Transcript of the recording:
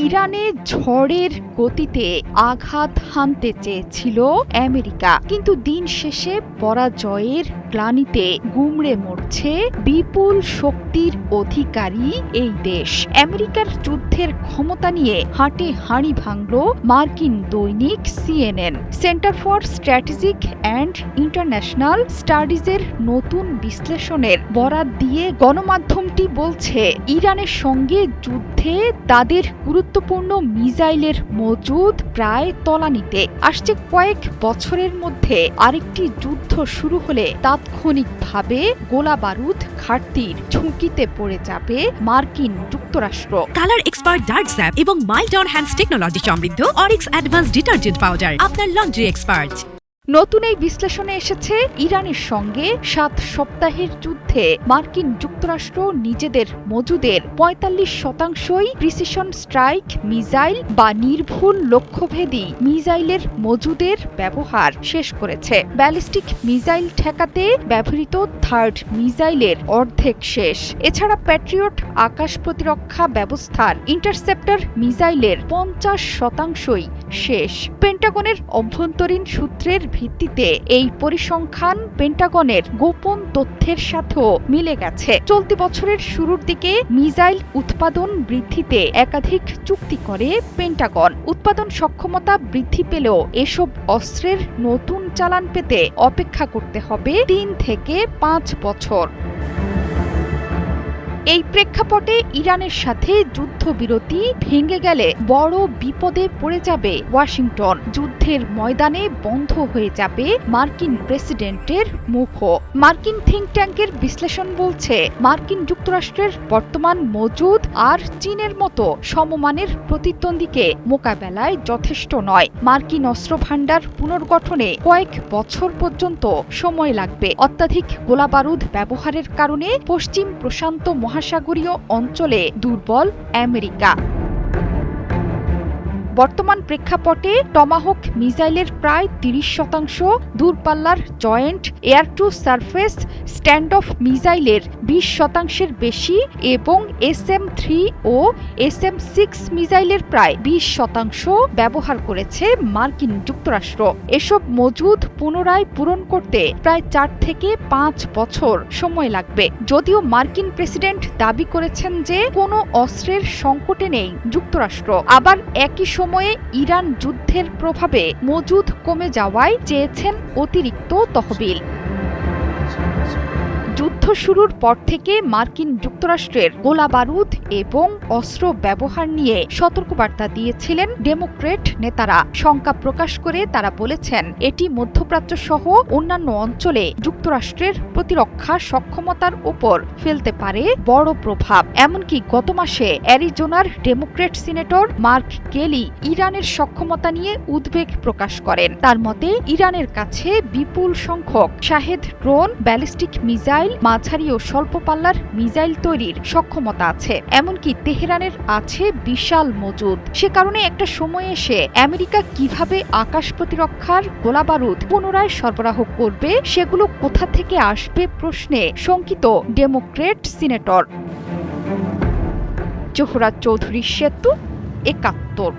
ইরানে ঝড়ের গতিতে আঘাত হানতে চেয়েছিল আমেরিকা, কিন্তু দিন শেষে পরাজয়ের গ্লানিতে গুমড়ে মরছে বিপুল শক্তির অধিকারী এই দেশ। আমেরিকার যুদ্ধের ক্ষমতা নিয়ে হাঁটে হাঁড়ি ভাঙল মার্কিন দৈনিক CNN. Center for strategic and international স্টাডিজের নতুন বিশ্লেষণের বরাত দিয়ে গণমাধ্যমটি বলছে, ইরানের সঙ্গে যুদ্ধে তাদের গুরুত্বপূর্ণ মিসাইলের মজুদ প্রায় তলানিতে। আসছে কয়েক বছরের মধ্যে আরেকটি যুদ্ধ শুরু হলে তাৎক্ষণিকভাবে গোলা বারুদ ঘাটতির ঝুঁকিতে পড়ে যাবে মার্কিন যুক্তরাষ্ট্র। কালার এক্সপার্ট ডার্ক স্যাপ এবং মাইল্ড অন হ্যান্ডস টেকনোলজি সমৃদ্ধ অরিক্স অ্যাডভান্স ডিটারজেন্ট পাউডার, আপনার লন্ড্রি এক্সপার্ট। নতুন এই বিশ্লেষণে এসেছে, ইরানের সঙ্গে 7 সপ্তাহের যুদ্ধে মার্কিন যুক্তরাষ্ট্র নিজেদের মজুদের 45%ই প্রিসিশন স্ট্রাইক মিসাইল বা নির্ভুল লক্ষ্যভেদী মিসাইলের মজুদের ব্যবহার শেষ করেছে। ব্যালিস্টিক মিসাইল ঠেকাতে ব্যবহৃত থার্ড মিসাইলের অর্ধেক শেষ। এছাড়া প্যাট্রিয়ট আকাশ প্রতিরক্ষা ব্যবস্থার ইন্টারসেপ্টর মিসাইলের 50%ই শেষ। পেন্টাগনের অভ্যন্তরীণ সূত্রের ভিত্তিতে এই পরিসংখ্যান পেন্টাগনের গোপন তথ্যের সাথেও মিলে গেছে। চলতি বছরের শুরুর দিকে মিসাইল উৎপাদন বৃদ্ধিতে একাধিক চুক্তি করে পেন্টাগন। উৎপাদন সক্ষমতা বৃদ্ধি পেলেও এসব অস্ত্রের নতুন চালান পেতে অপেক্ষা করতে হবে 3 থেকে 5 বছর। এই প্রেক্ষাপটে ইরানের সাথে যুদ্ধবিরতি ভেঙে গেলে বড় বিপদে পড়ে যাবে ওয়াশিংটন। যুদ্ধের ময়দানে বন্ধ হয়ে যাবে মার্কিন প্রেসিডেন্টের মুখও। মার্কিন থিঙ্ক ট্যাঙ্কের বিশ্লেষণ বলছে, মার্কিন যুক্তরাষ্ট্রের বর্তমান মজুদ আর চীনের মতো সমমানের প্রতিদ্বন্দ্বীকে মোকাবেলায় যথেষ্ট নয়। মার্কিন অস্ত্র ভাণ্ডার পুনর্গঠনে কয়েক বছর পর্যন্ত সময় লাগবে। অত্যাধিক গোলাবারুদ ব্যবহারের কারণে পশ্চিম প্রশান্ত মহাসাগরীয় অঞ্চলে দুর্বল আমেরিকা। বর্তমান প্রেক্ষাপটে টমাহক মিসাইলের প্রায় 30%, দূরপাল্লার joint air to surface stand off মিসাইলের 20% বেশি এবং SM-3 ও SM-6 মিসাইলের প্রায় 20% ব্যবহার করেছে মার্কিন যুক্তরাষ্ট্র। এসব মজুদ পুনরায় পূরণ করতে প্রায় 4 থেকে 5 বছর সময় লাগবে। যদিও মার্কিন প্রেসিডেন্ট দাবি করেছেন যে কোনো অস্ত্রের সংকটে নেই যুক্তরাষ্ট্র, আবার একই সময়ে ইরান যুদ্ধের প্রভাবে মজুদ কমে যাওয়ায় চেয়েছেন অতিরিক্ত তহবিল। যুদ্ধ শুরুর পর থেকে মার্কিন যুক্তরাষ্ট্রের গোলাবারুদ এবং অস্ত্র ব্যবহার নিয়ে সতর্কবার্তা দিয়েছিলেন ডেমোক্র্যাট নেতারা। শঙ্কা প্রকাশ করে তারা বলেছেন, এটি মধ্যপ্রাচ্য সহ অন্যান্য অঞ্চলে যুক্তরাষ্ট্রের প্রতিরক্ষা সক্ষমতার উপর ফেলতে পারে বড় প্রভাব। এমনকি গত মাসে অ্যারিজোনার ডেমোক্র্যাট সিনেটর মার্ক কেলি ইরানের সক্ষমতা নিয়ে উদ্বেগ প্রকাশ করেন। তার মতে, ইরানের কাছে বিপুল সংখ্যক শাহেদ ড্রোন, ব্যালিস্টিক মিসাইল, মাঝারি ও স্বল্প পাল্লার মিসাইল তৈরির সক্ষমতা আছে। এমনকি তেহরানের আছে বিশাল মজুদ। সে কারণে একটা সময় এসে আমেরিকা কিভাবে আকাশ প্রতিরক্ষার গোলাবারুদ পুনরায় সরবরাহ করবে, সেগুলো কোথা থেকে আসবে প্রশ্নে শঙ্কিত ডেমোক্র্যাট সিনেটর। জোহরা চৌধুরী সেতু, ৭১।